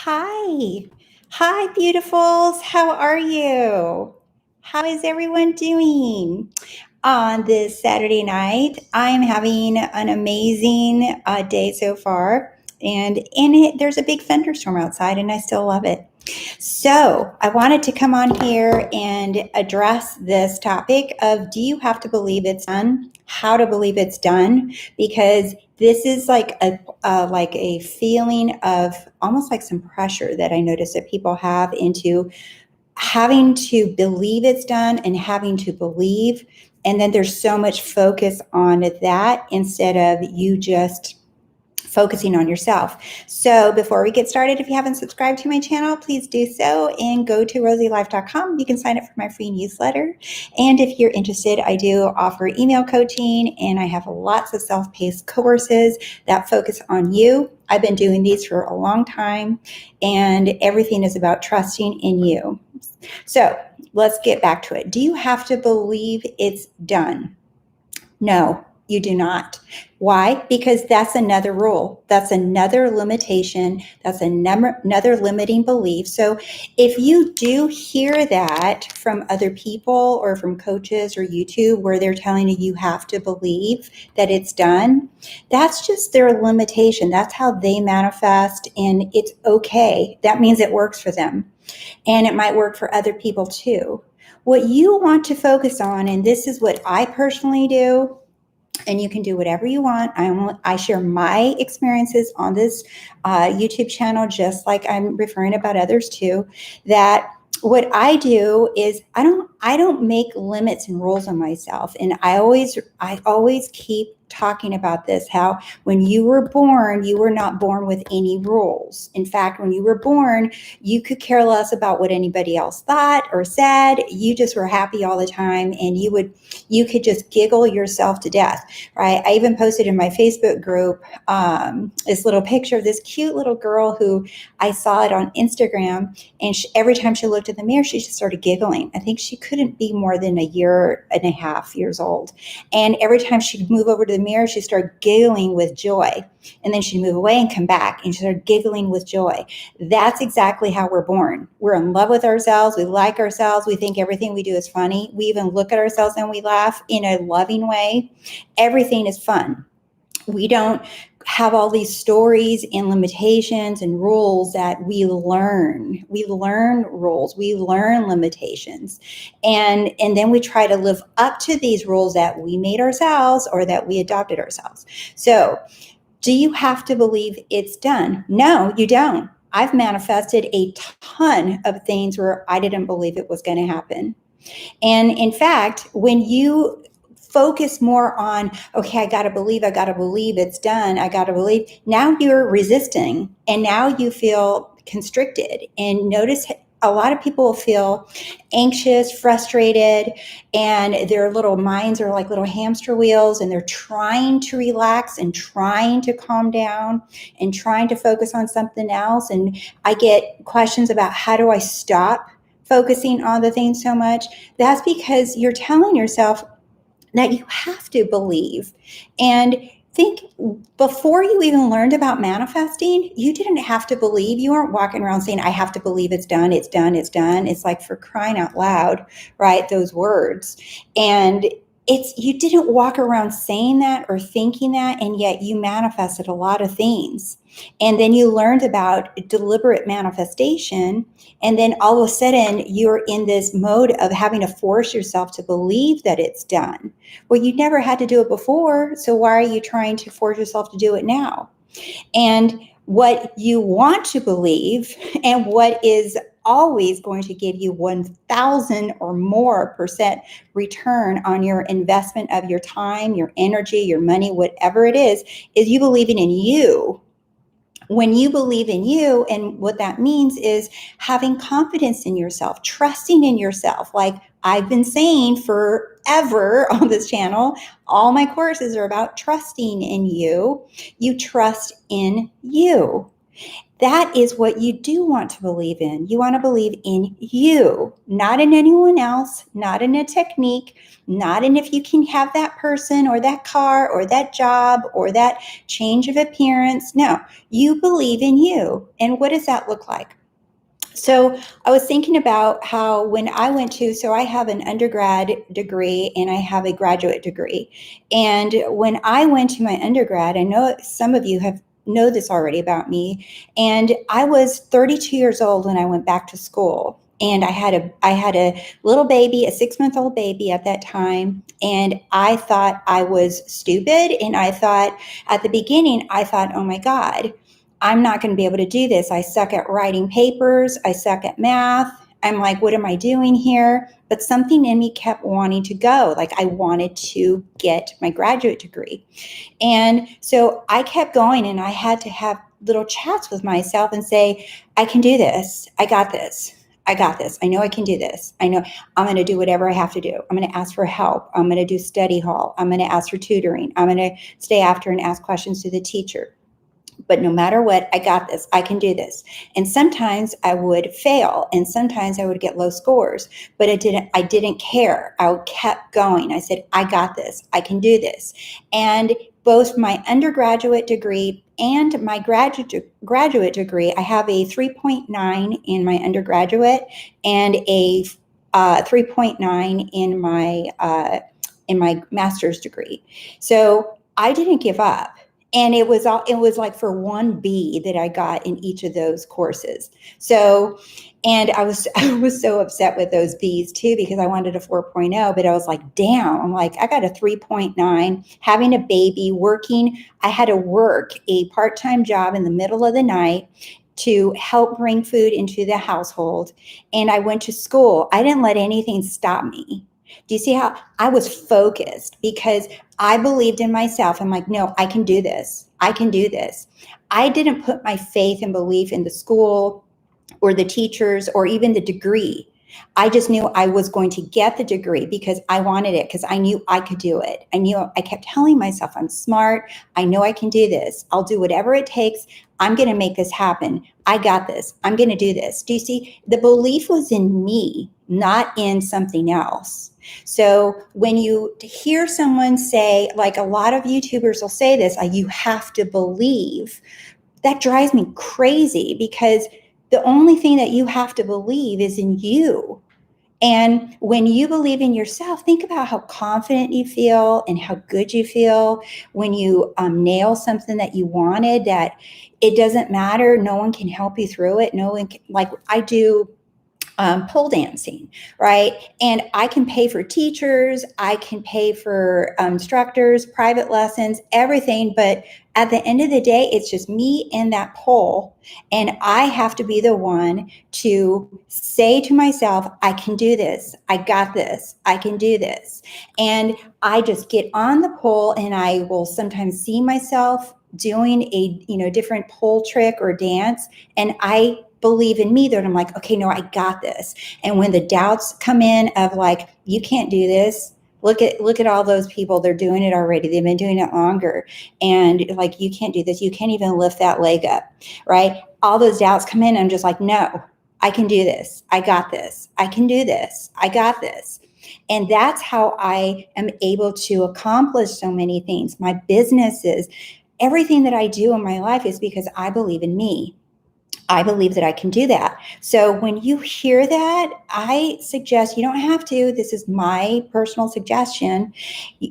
Hi. Hi, beautifuls. How are you? How is everyone doing on this Saturday night? I'm having an amazing day so far. And in it, there's a big thunderstorm outside, and I still love it. So, I wanted to come on here and address this topic of do you have to believe it's done? How to believe it's done? Because this is like a feeling of almost like some pressure that I notice that people have into having to believe it's done and having to believe. And then there's so much focus on that instead of you just focusing on yourself. So before we get started, if you haven't subscribed to my channel, please do so and go to ROSEYLife.com. You can sign up for my free newsletter. And if you're interested, I do offer email coaching and I have lots of self-paced courses that focus on you. I've been doing these for a long time and everything is about trusting in you. So let's get back to it. Do you have to believe it's done? No, you do not. Why? Because that's another rule. That's another limitation. That's another limiting belief. So if you do hear that from other people or from coaches or YouTube where they're telling you you have to believe that it's done, that's just their limitation. That's how they manifest, and it's okay. That means it works for them. And it might work for other people too. What you want to focus on, and this is what I personally do, and you can do whatever you want. I share my experiences on this YouTube channel, just like I'm referring about others too, that what I do is I don't make limits and rules on myself. And I always keep talking about this, how when you were not born with any rules. In fact, when you were born, you could care less about what anybody else thought or said. You just were happy all the time, and you could just giggle yourself to death, right? I even posted in my Facebook group this little picture of this cute little girl who I saw it on Instagram, and every time she looked in the mirror, she just started giggling. I think she couldn't be more than a year and a half years old. And every time she'd move over to the mirror, she'd start giggling with joy. And then she'd move away and come back, and she'd start giggling with joy. That's exactly how we're born. We're in love with ourselves. We like ourselves. We think everything we do is funny. We even look at ourselves and we laugh in a loving way. Everything is fun. We don't have all these stories and limitations and rules that we learn. We learn rules. We learn limitations. And then we try to live up to these rules that we made ourselves or that we adopted ourselves. So, do you have to believe it's done? No, you don't. I've manifested a ton of things where I didn't believe it was going to happen. And in fact, when you focus more on, okay, I got to believe it's done. I got to believe. Now you're resisting, and now you feel constricted. And notice a lot of people feel anxious, frustrated, and their little minds are like little hamster wheels, and they're trying to relax and trying to calm down and trying to focus on something else. And I get questions about, how do I stop focusing on the thing so much? That's because you're telling yourself that you have to believe. And think, before you even learned about manifesting, you didn't have to believe. You weren't walking around saying, I have to believe it's done, it's done, it's done. It's like, for crying out loud, right? Those words. And you didn't walk around saying that or thinking that, and yet you manifested a lot of things. And then you learned about deliberate manifestation, and then all of a sudden you're in this mode of having to force yourself to believe that it's done. Well, you never had to do it before, so why are you trying to force yourself to do it now? And what you want to believe, and what is always going to give you 1,000 or more % return on your investment of your time, your energy, your money, whatever it is you believing in you. When you believe in you, and what that means is having confidence in yourself, trusting in yourself. Like I've been saying forever on this channel, all my courses are about trusting in you. You trust in you. that is what you do want to believe in. You want to believe in you, not in anyone else, not in a technique, not in if you can have that person or that car or that job or that change of appearance. No, you believe in you. And what does that look like? So I was thinking about how when I went to, so I have an undergrad degree and I have a graduate degree. And when I went to my undergrad, I know some of you know this already about me. And I was 32 years old when I went back to school. And I had a little baby, a 6-month-old baby at that time. And I thought I was stupid. And I thought at the beginning, I thought, oh my God, I'm not going to be able to do this. I suck at writing papers. I suck at math. I'm like, what am I doing here? But something in me kept wanting to go. Like I wanted to get my graduate degree. And so I kept going, and I had to have little chats with myself and say, I can do this. I got this. I got this. I know I can do this. I know I'm going to do whatever I have to do. I'm going to ask for help. I'm going to do study hall. I'm going to ask for tutoring. I'm going to stay after and ask questions to the teacher. But no matter what, I got this. I can do this. And sometimes I would fail, and sometimes I would get low scores, but I didn't care. I kept going. I said, I got this. I can do this. And both my undergraduate degree and my graduate degree, I have a 3.9 in my undergraduate and a 3.9 in my master's degree. So I didn't give up. And it was like for 1B that I got in each of those courses. So, and I was so upset with those B's too, because I wanted a 4.0, but I was like, damn, I'm like, I got a 3.9, having a baby, working. I had to work a part-time job in the middle of the night to help bring food into the household. And I went to school. I didn't let anything stop me. Do you see how I was focused? Because I believed in myself. I'm like, no, I can do this. I can do this. I didn't put my faith and belief in the school or the teachers or even the degree. I just knew I was going to get the degree because I wanted it, because I knew I could do it. I kept telling myself, I'm smart. I know I can do this. I'll do whatever it takes. I'm going to make this happen. I got this. I'm going to do this. Do you see? The belief was in me, not in something else. So when you hear someone say, like a lot of YouTubers will say this, you have to believe, that drives me crazy, because the only thing that you have to believe is in you. And when you believe in yourself, think about how confident you feel and how good you feel when you nail something that you wanted, that it doesn't matter. No one can help you through it. No one can, like I do pole dancing, right? And I can pay for teachers, I can pay for instructors, private lessons, everything. But at the end of the day, it's just me and that pole. And I have to be the one to say to myself, I can do this. I got this. I can do this. And I just get on the pole, and I will sometimes see myself doing a different pole trick or dance. And I believe in me that I'm like, okay, no, I got this. And when the doubts come in of like, you can't do this, look at all those people, they're doing it already, they've been doing it longer, and like, you can't do this, you can't even lift that leg up, right? All those doubts come in, I'm just like, no, I can do this, I got this, I can do this, I got this. And that's how I am able to accomplish so many things. My businesses, everything that I do in my life is because I believe in me. I believe that I can do that. So when you hear that, I suggest, you don't have to, this is my personal suggestion.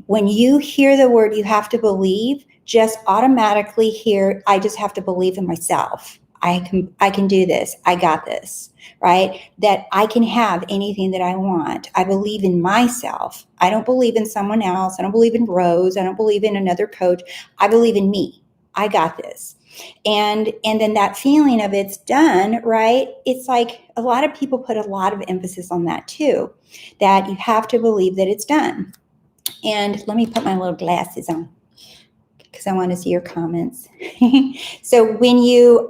When you hear the word, you have to believe, just automatically hear, I just have to believe in myself. I can do this. I got this, right? That I can have anything that I want. I believe in myself. I don't believe in someone else. I don't believe in Rose. I don't believe in another coach. I believe in me. I got this. And then that feeling of it's done, right? It's like a lot of people put a lot of emphasis on that too, that you have to believe that it's done. And let me put my little glasses on because I want to see your comments. So when you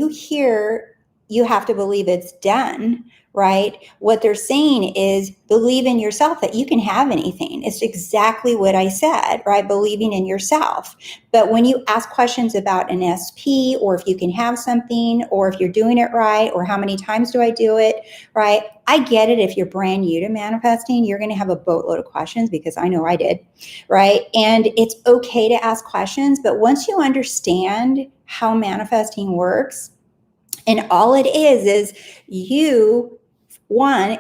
hear you have to believe it's done, right? What they're saying is believe in yourself that you can have anything. It's exactly what I said, right? Believing in yourself. But when you ask questions about an SP, or if you can have something, or if you're doing it right, or how many times do I do it, right? I get it. If you're brand new to manifesting, you're going to have a boatload of questions, because I know I did, right? And it's okay to ask questions. But once you understand how manifesting works, and all it is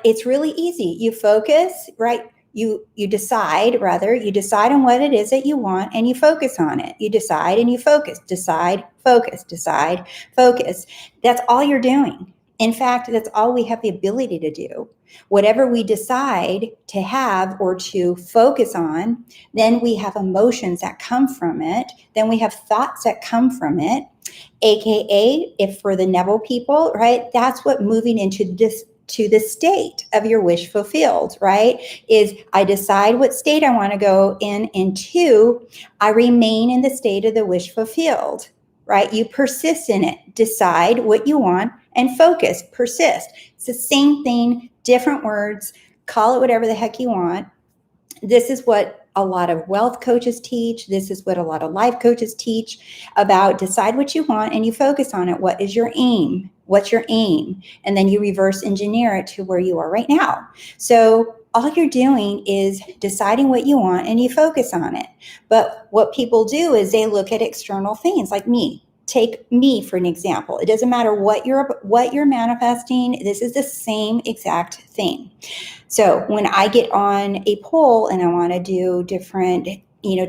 it's really easy. You focus, right? You decide, rather, you decide on what it is that you want, and you focus on it. You decide and you focus, decide, focus, decide, focus. That's all you're doing. In fact, that's all we have the ability to do. Whatever we decide to have or to focus on, then we have emotions that come from it. Then we have thoughts that come from it. AKA, if for the Neville people, right, that's what moving into this to the state of your wish fulfilled, right, is I decide what state I want to go in, and two, I remain in the state of the wish fulfilled, right? You persist in it. Decide what you want and focus, persist. It's the same thing, different words, call it whatever the heck you want. This is what a lot of wealth coaches teach. This is what a lot of life coaches teach about decide what you want and you focus on it. What is your aim? What's your aim? And then you reverse engineer it to where you are right now. So all you're doing is deciding what you want and you focus on it. But what people do is they look at external things like me. Take me for an example. It doesn't matter what you're manifesting. This is the same exact thing. So when I get on a poll and I want to do different,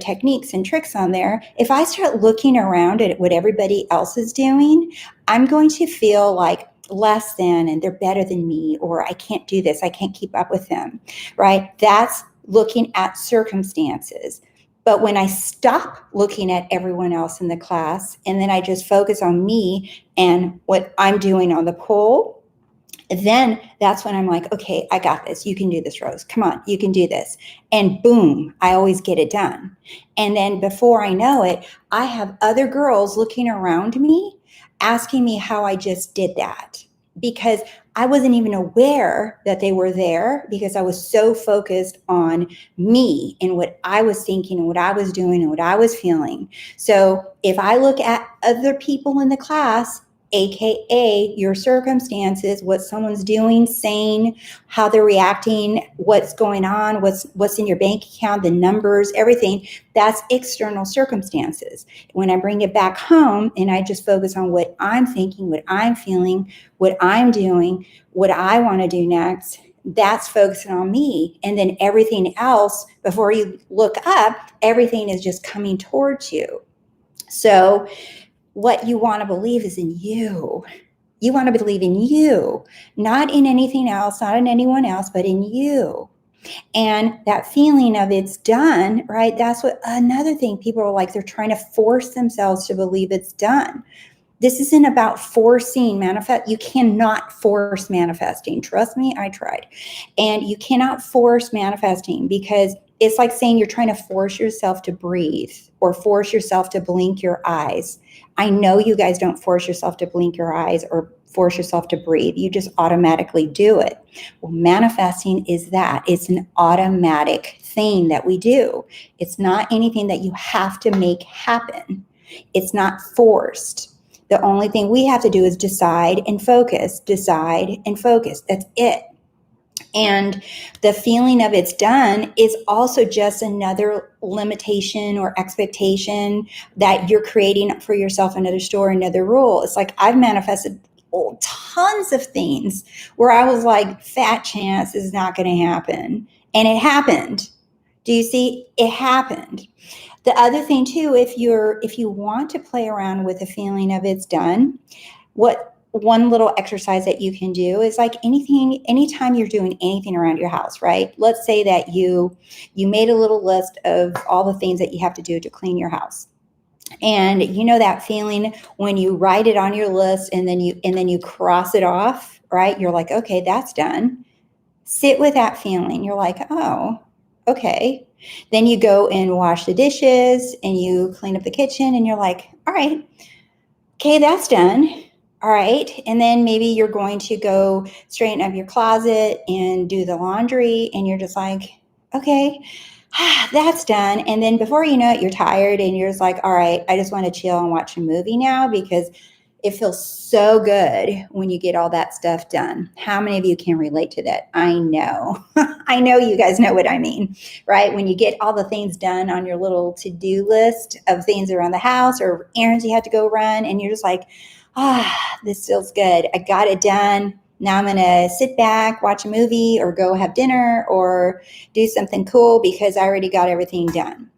techniques and tricks on there, if I start looking around at what everybody else is doing, I'm going to feel like less than, and they're better than me, or I can't do this, I can't keep up with them, right? That's looking at circumstances. But when I stop looking at everyone else in the class and then I just focus on me and what I'm doing on the poll, then that's when I'm like, okay, I got this. You can do this, Rose. Come on, you can do this. And boom, I always get it done. And then before I know it, I have other girls looking around me, asking me how I just did that, because I wasn't even aware that they were there, because I was so focused on me and what I was thinking and what I was doing and what I was feeling. So if I look at other people in the class, AKA your circumstances, what someone's doing, saying, how they're reacting, what's going on, what's in your bank account, the numbers, everything, that's external circumstances. When I bring it back home and I just focus on what I'm thinking, what I'm feeling, what I'm doing, what I want to do next, that's focusing on me. And then everything else, before you look up, everything is just coming towards you. So what you want to believe is in you. You want to believe in you, not in anything else, not in anyone else, but in you. And that feeling of it's done, right? That's what another thing people are like, they're trying to force themselves to believe it's done. This isn't about forcing manifest. You cannot force manifesting. Trust me, I tried. And you cannot force manifesting, because it's like saying you're trying to force yourself to breathe or force yourself to blink your eyes. I know you guys don't force yourself to blink your eyes or force yourself to breathe. You just automatically do it. Well, manifesting is that. It's an automatic thing that we do. It's not anything that you have to make happen. It's not forced. The only thing we have to do is decide and focus, decide and focus. That's it. And the feeling of it's done is also just another limitation or expectation that you're creating for yourself, another story, another rule. It's like I've manifested tons of things where I was like, fat chance is not going to happen. And it happened. Do you see? It happened. The other thing too, if you want to play around with the feeling of it's done, one little exercise that you can do is like anytime you're doing anything around your house, right? Let's say that you made a little list of all the things that you have to do to clean your house. And you know that feeling when you write it on your list and then you cross it off, right? You're like, okay, that's done. Sit with that feeling. You're like, oh, okay. Then you go and wash the dishes and you clean up the kitchen and you're like, all right, okay, that's done. All right. And then maybe you're going to go straighten up your closet and do the laundry. And you're just like, okay, that's done. And then before you know it, you're tired and you're just like, all right, I just want to chill and watch a movie now because it feels so good when you get all that stuff done. How many of you can relate to that? I know. I know you guys know what I mean, right? When you get all the things done on your little to-do list of things around the house or errands you have to go run, and you're just like, this feels good. I got it done. Now I'm going to sit back, watch a movie, or go have dinner, or do something cool because I already got everything done.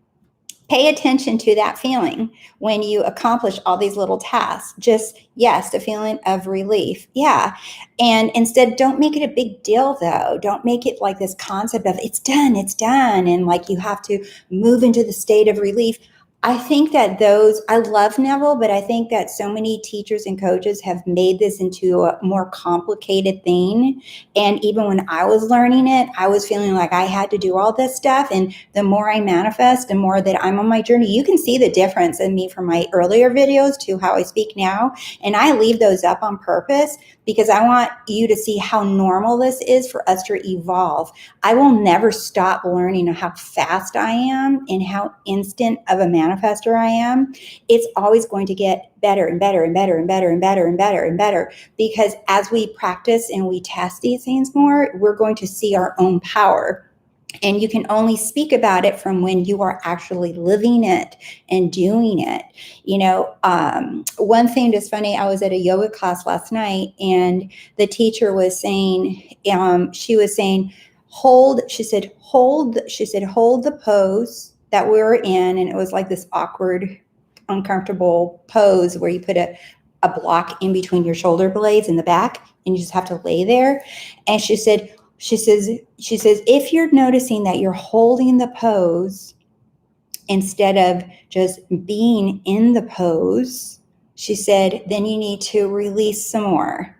Pay attention to that feeling when you accomplish all these little tasks. Just, yes, the feeling of relief. Yeah. And instead, don't make it a big deal, though. Don't make it like this concept of it's done, and like you have to move into the state of relief. I think that I love Neville, but I think that so many teachers and coaches have made this into a more complicated thing. And even when I was learning it, I was feeling like I had to do all this stuff. And the more I manifest, the more that I'm on my journey. You can see the difference in me from my earlier videos to how I speak now. And I leave those up on purpose because I want you to see how normal this is for us to evolve. I will never stop learning how fast I am and how instant of a manifester I am. It's always going to get better and better and better and better and better and better and better, because as we practice and we test these things more, we're going to see our own power. And you can only speak about it from when you are actually living it and doing it. One thing that's funny, I was at a yoga class last night and the teacher was saying, hold the pose that we were in. And it was like this awkward, uncomfortable pose where you put a block in between your shoulder blades in the back and you just have to lay there. And she says, if you're noticing that you're holding the pose instead of just being in the pose, she said, then you need to release some more.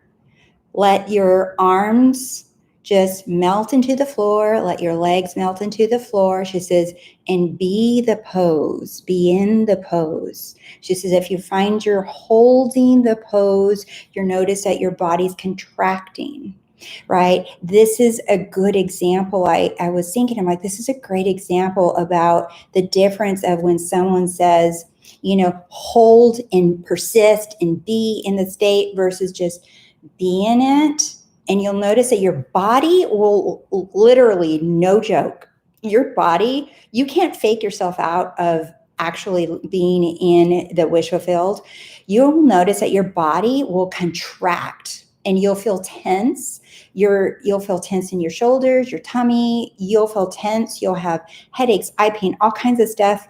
Let your arms just melt into the floor. Let your legs melt into the floor. She says, and be the pose, be in the pose. She says, if you find you're holding the pose, you'll notice that your body's contracting. Right? This is a good example. I was thinking, I'm like, this is a great example about the difference of when someone says, hold and persist and be in the state versus just be in it. And you'll notice that your body will literally, no joke, your body, you can't fake yourself out of actually being in the wish fulfilled. You'll notice that your body will contract and you'll feel tense. You'll feel tense in your shoulders, your tummy. You'll feel tense. You'll have headaches, eye pain, all kinds of stuff,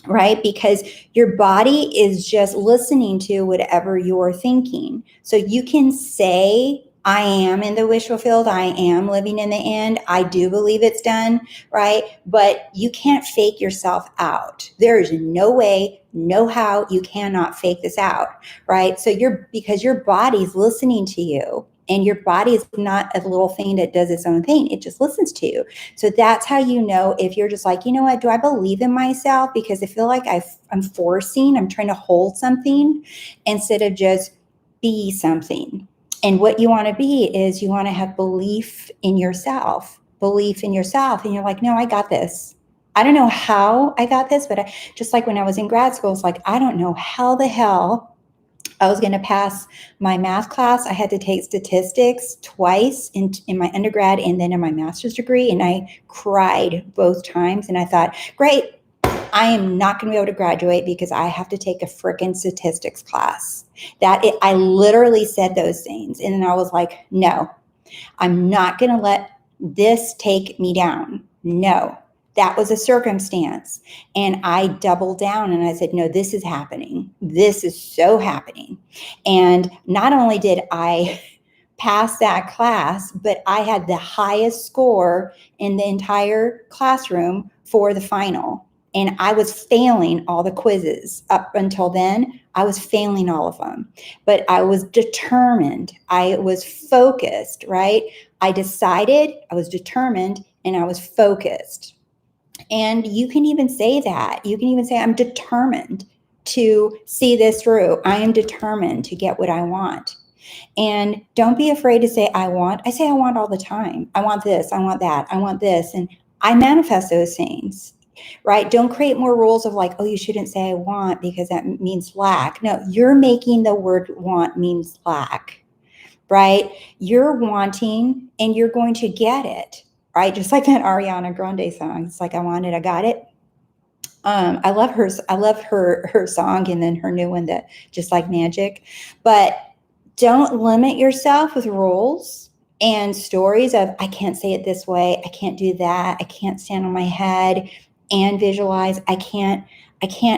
right? Because your body is just listening to whatever you're thinking. So you can say, I am in the wish fulfilled. I am living in the end. I do believe it's done, right? But you can't fake yourself out. There is no way, no how, you cannot fake this out, right? So because your body's listening to you. And your body is not a little thing that does its own thing. It just listens to you. So that's how you know if you're just like, you know what, do I believe in myself? Because I feel like I'm trying to hold something instead of just be something. And what you want to be is you want to have belief in yourself. And you're like, no, I got this. I don't know how I got this, but just like when I was in grad school, it's like, I don't know how the hell I was going to pass my math class. I had to take statistics twice in my undergrad and then in my master's degree. And I cried both times. And I thought, great, I am not going to be able to graduate because I have to take a frickin' statistics class. I literally said those things. And then I was like, no, I'm not going to let this take me down. No. That was a circumstance. And I doubled down and I said, no, this is happening. This is so happening. And not only did I pass that class, but I had the highest score in the entire classroom for the final. And I was failing all the quizzes. Up until then, I was failing all of them. But I was determined. I was focused, right? I decided, I was determined, and I was focused. And you can even say that. You can even say, I'm determined. to see this through. I am determined to get what I want. And don't be afraid to say, I want. I say, I want all the time. I want this. I want that. I want this. And I manifest those things, right? Don't create more rules of like, oh, you shouldn't say I want because that means lack. No, you're making the word want means lack, right? You're wanting and you're going to get it, right? Just like that Ariana Grande song. It's like, I want it, I got it. I love her. I love her song, and then her new one, that Just Like Magic. But don't limit yourself with rules and stories of, I can't say it this way, I can't do that, I can't stand on my head and visualize, I can't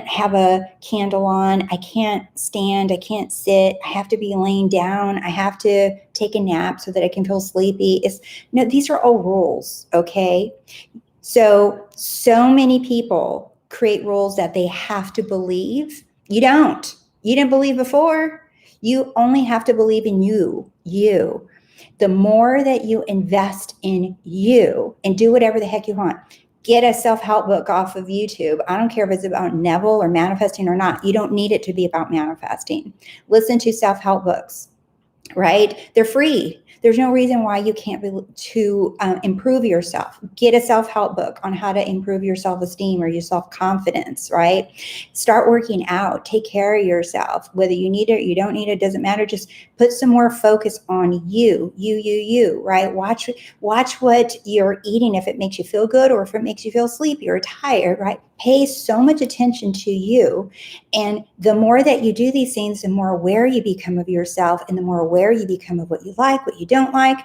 have a candle on, I can't stand, I can't sit, I have to be laying down, I have to take a nap so that I can feel sleepy. No, these are all rules, okay? So many people create rules that they have to believe. You don't. You didn't believe before. You only have to believe in you. The more that you invest in you and do whatever the heck you want, get a self-help book off of YouTube. I don't care if it's about Neville or manifesting or not. You don't need it to be about manifesting. Listen to self-help books, right? They're free. There's no reason why you can't be to improve yourself. Get a self-help book on how to improve your self-esteem or your self-confidence, right? Start working out. Take care of yourself. Whether you need it or you don't need it, doesn't matter. Just put some more focus on you, right? Watch what you're eating, if it makes you feel good or if it makes you feel sleepy or tired, right? Pay so much attention to you. And the more that you do these things, the more aware you become of yourself and the more aware you become of what you like, what you don't like,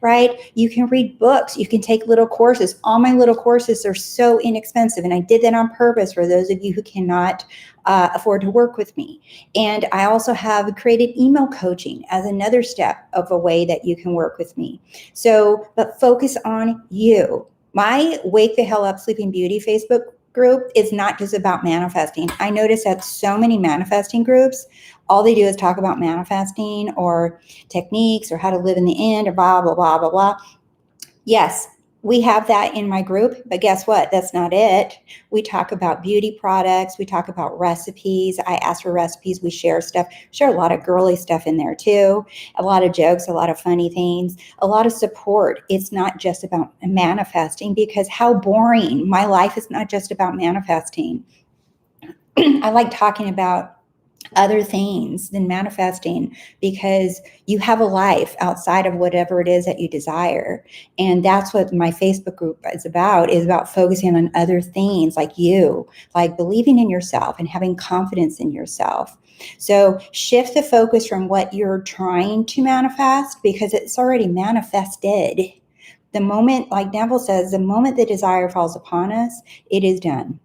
right? You can read books. You can take little courses. All my little courses are so inexpensive. And I did that on purpose for those of you who cannot afford to work with me. And I also have created email coaching as another step of a way that you can work with me. So, but focus on you. My Wake the Hell Up Sleeping Beauty Facebook group is not just about manifesting. I notice that so many manifesting groups, all they do is talk about manifesting or techniques or how to live in the end or blah, blah, blah, blah, blah. Yes, we have that in my group, but guess what? That's not it. We talk about beauty products. We talk about recipes. I ask for recipes. We share stuff, share a lot of girly stuff in there too. A lot of jokes, a lot of funny things, a lot of support. It's not just about manifesting, because how boring. My life is not just about manifesting. I like talking about other things than manifesting, because you have a life outside of whatever it is that you desire. And that's what my Facebook group is about focusing on other things like you, like believing in yourself and having confidence in yourself. So shift the focus from what you're trying to manifest, because it's already manifested. The moment, like Neville says, the moment the desire falls upon us, it is done.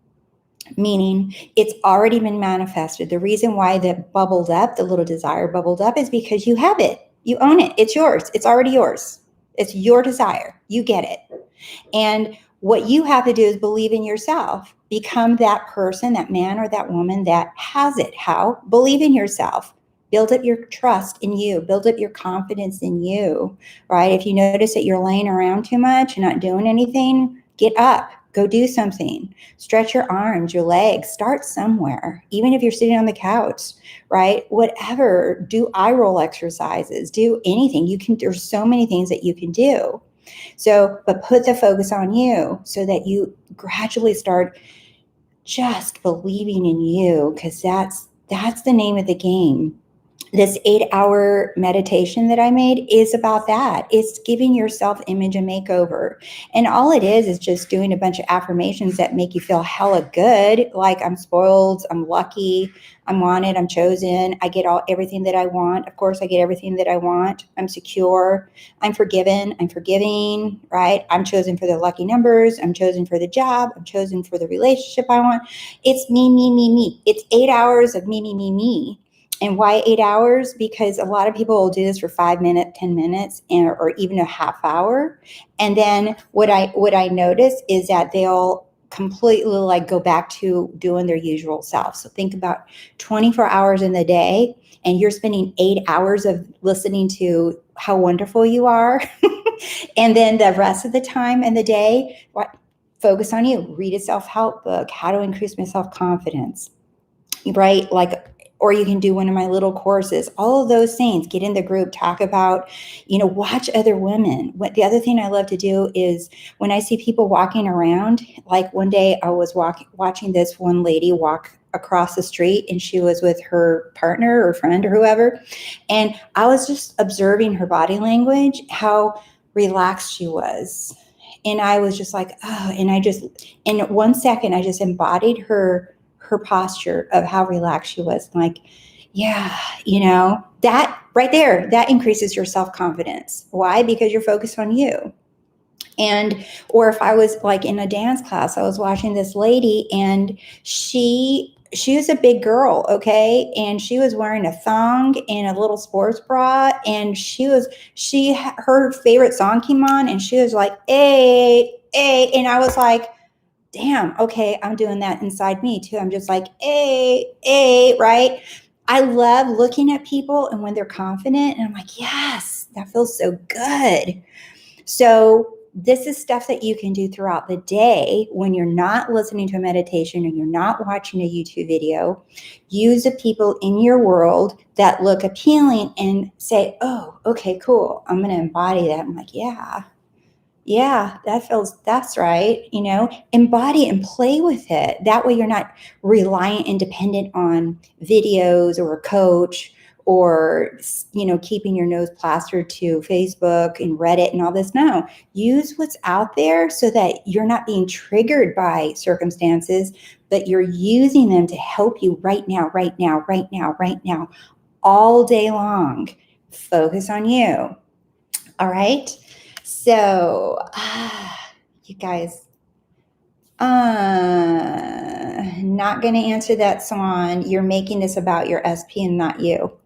Meaning it's already been manifested. The reason why that bubbled up, the little desire bubbled up, is because you have it. You own it. It's yours. It's already yours. It's your desire. You get it. And what you have to do is believe in yourself. Become that person, that man or that woman that has it. How? Believe in yourself. Build up your trust in you. Build up your confidence in you, right? If you notice that you're laying around too much and not doing anything, get up. Go do something. Stretch your arms, your legs. Start somewhere. Even if you're sitting on the couch, right? Whatever. Do eye roll exercises. Do anything. There's so many things that you can do. So, but put the focus on you so that you gradually start just believing in you, because that's the name of the game. This 8-hour meditation that I made is about that. It's giving your self-image a makeover. And all it is just doing a bunch of affirmations that make you feel hella good. Like, I'm spoiled, I'm lucky, I'm wanted, I'm chosen, I get everything that I want. Of course, I get everything that I want. I'm secure, I'm forgiven, I'm forgiving, right? I'm chosen for the lucky numbers. I'm chosen for the job. I'm chosen for the relationship I want. It's me, me, me, me. It's 8 hours of me, me, me, me. And why 8 hours? Because a lot of people will do this for 5 minutes, 10 minutes, or even a half hour. And then what I notice is that they'll completely like go back to doing their usual self. So think about 24 hours in the day, and you're spending 8 hours of listening to how wonderful you are. And then the rest of the time in the day, focus on you. Read a self-help book, how to increase my self-confidence. right? Like, or you can do one of my little courses, all of those things, get in the group, talk about, watch other women. What the other thing I love to do is when I see people walking around, like one day I was watching this one lady walk across the street, and she was with her partner or friend or whoever. And I was just observing her body language, how relaxed she was. And I was just like, oh, and in 1 second, I just embodied her posture of how relaxed she was. Like, yeah, that right there, that increases your self-confidence. Why? Because you're focused on you. And, or if I was like in a dance class, I was watching this lady, and she was a big girl, okay? And she was wearing a thong and a little sports bra, and her favorite song came on, and she was like, hey, hey. And I was like, damn, okay, I'm doing that inside me too. I'm just like, hey, right? I love looking at people and when they're confident, and I'm like, yes, that feels so good. So this is stuff that you can do throughout the day when you're not listening to a meditation or you're not watching a YouTube video. Use the people in your world that look appealing and say, oh, okay, cool. I'm going to embody that. I'm like, yeah, that's right. Embody and play with it. That way you're not reliant and dependent on videos or a coach, or, keeping your nose plastered to Facebook and Reddit and all this. No, use what's out there so that you're not being triggered by circumstances, but you're using them to help you right now, right now, right now, right now, all day long. Focus on you. All right. So, you guys, not going to answer that song. You're making this about your SP and not you.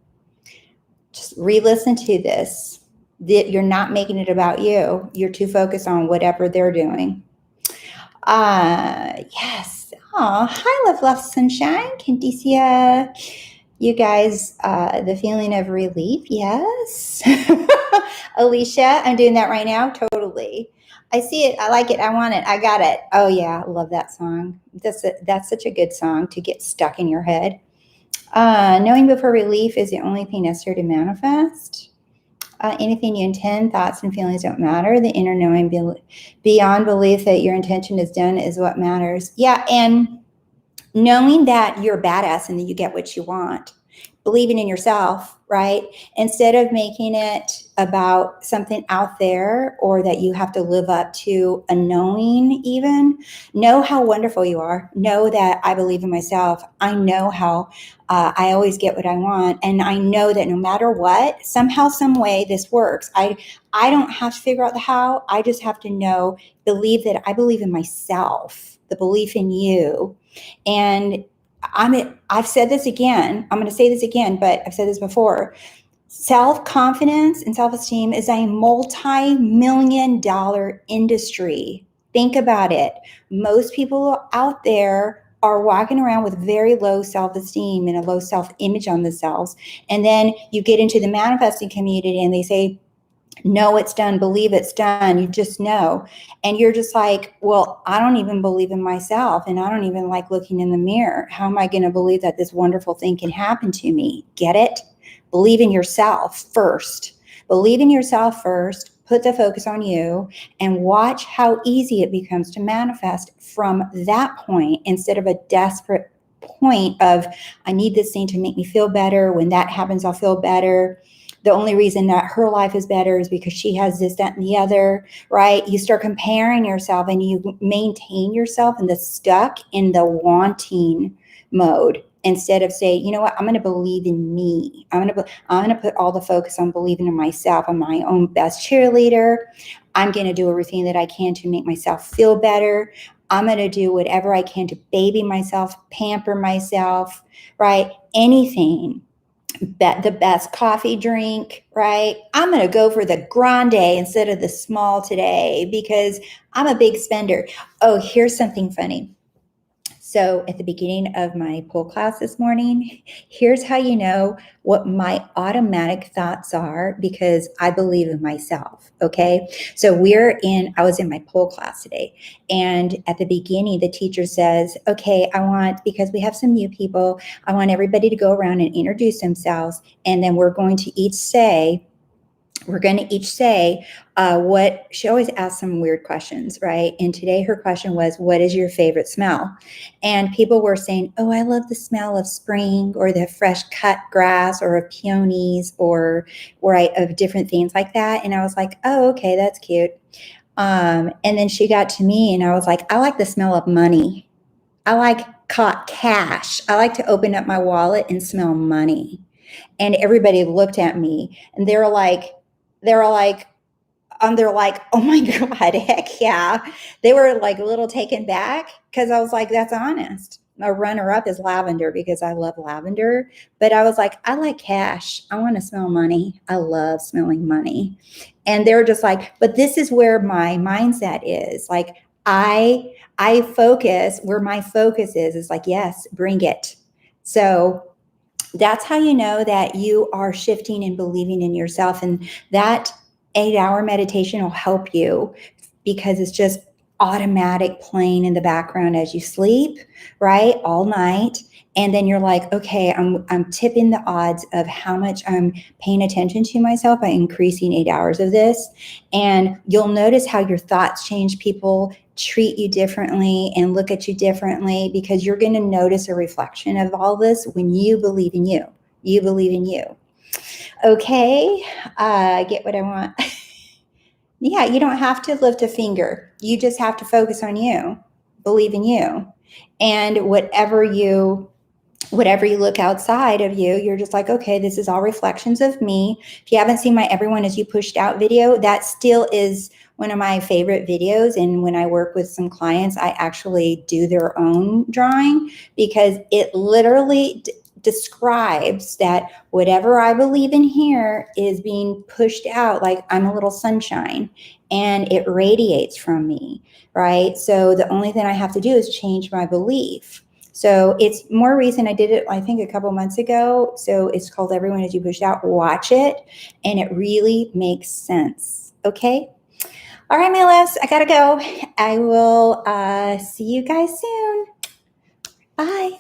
Just re-listen to this. You're not making it about you. You're too focused on whatever they're doing. Yes. Oh, hi, love, sunshine. Candicia. You guys, the feeling of relief. Yes. Alicia, I'm doing that right now. Totally. I see it. I like it. I want it. I got it. Oh yeah. I love that song. That's such a good song to get stuck in your head. Knowing before relief is the only thing necessary to manifest. Anything you intend, thoughts and feelings don't matter. The inner knowing beyond belief that your intention is done is what matters. Yeah, and knowing that you're a badass and that you get what you want. Believing in yourself, right? Instead of making it about something out there or that you have to live up to a knowing even. Know how wonderful you are. Know that I believe in myself. I know how I always get what I want. And I know that no matter what, somehow, some way this works. I don't have to figure out the how. I just have to believe that I believe in myself, the belief in you. And I've said this again, I'm going to say this again, but I've said this before. Self-confidence and self-esteem is a multi-million-dollar industry. Think about it. Most people out there are walking around with very low self-esteem and a low self-image on themselves. And then you get into the manifesting community and they say, know it's done, believe it's done, you just know. And you're just like, well, I don't even believe in myself, and I don't even like looking in the mirror. How am I going to believe that this wonderful thing can happen to me? Get it? Believe in yourself first. Believe in yourself first. Put the focus on you and watch how easy it becomes to manifest from that point, instead of a desperate point of, I need this thing to make me feel better. When that happens, I'll feel better. The only reason that her life is better is because she has this, that, and the other, right? You start comparing yourself and you maintain yourself in the stuck in the wanting mode, instead of saying, you know what, I'm going to believe in me. I'm going to put all the focus on believing in myself. I'm my own best cheerleader. I'm going to do everything that I can to make myself feel better. I'm going to do whatever I can to baby myself, pamper myself, right? Anything. The best coffee drink, right? I'm going to go for the grande instead of the small today because I'm a big spender. Oh, here's something funny. So at the beginning of my pool class this morning, here's how you know what my automatic thoughts are because I believe in myself. Okay. So I was in my pool class today. And at the beginning, the teacher says, okay, because we have some new people, I want everybody to go around and introduce themselves. And then we're going to each say, what she always asks some weird questions, right? And today her question was, what is your favorite smell? And people were saying, oh, I love the smell of spring or the fresh cut grass or of peonies or of different things like that. And I was like, oh, okay, that's cute. And then she got to me and I was like, I like the smell of money. I like cash. I like to open up my wallet and smell money. And everybody looked at me and they're like, oh my God, heck yeah. They were like a little taken back because I was like, that's honest. My runner up is lavender because I love lavender. But I was like, I like cash. I want to smell money. I love smelling money. And they were just like, but this is where my mindset is. Like I focus where my focus is like, yes, bring it. So that's how you know that you are shifting and believing in yourself. And that 8-hour meditation will help you because it's just automatic playing in the background as you sleep, right? All night. And then you're like, okay, I'm tipping the odds of how much I'm paying attention to myself by increasing 8 hours of this. And you'll notice how your thoughts change. People treat you differently and look at you differently because you're going to notice a reflection of all this when you believe in you. You believe in you. Okay, I get what I want. Yeah, you don't have to lift a finger. You just have to focus on you, believe in you. And whatever you look outside of you, you're just like, okay, this is all reflections of me. If you haven't seen my Everyone As You Pushed Out video, that still is one of my favorite videos. And when I work with some clients, I actually do their own drawing because it literally describes that whatever I believe in here is being pushed out like I'm a little sunshine and it radiates from me, right? So the only thing I have to do is change my belief. So it's more recent. I did it, I think, a couple months ago. So it's called Everyone As You Push Out. Watch it, and it really makes sense. Okay? All right, my loves, I gotta go. I will see you guys soon. Bye.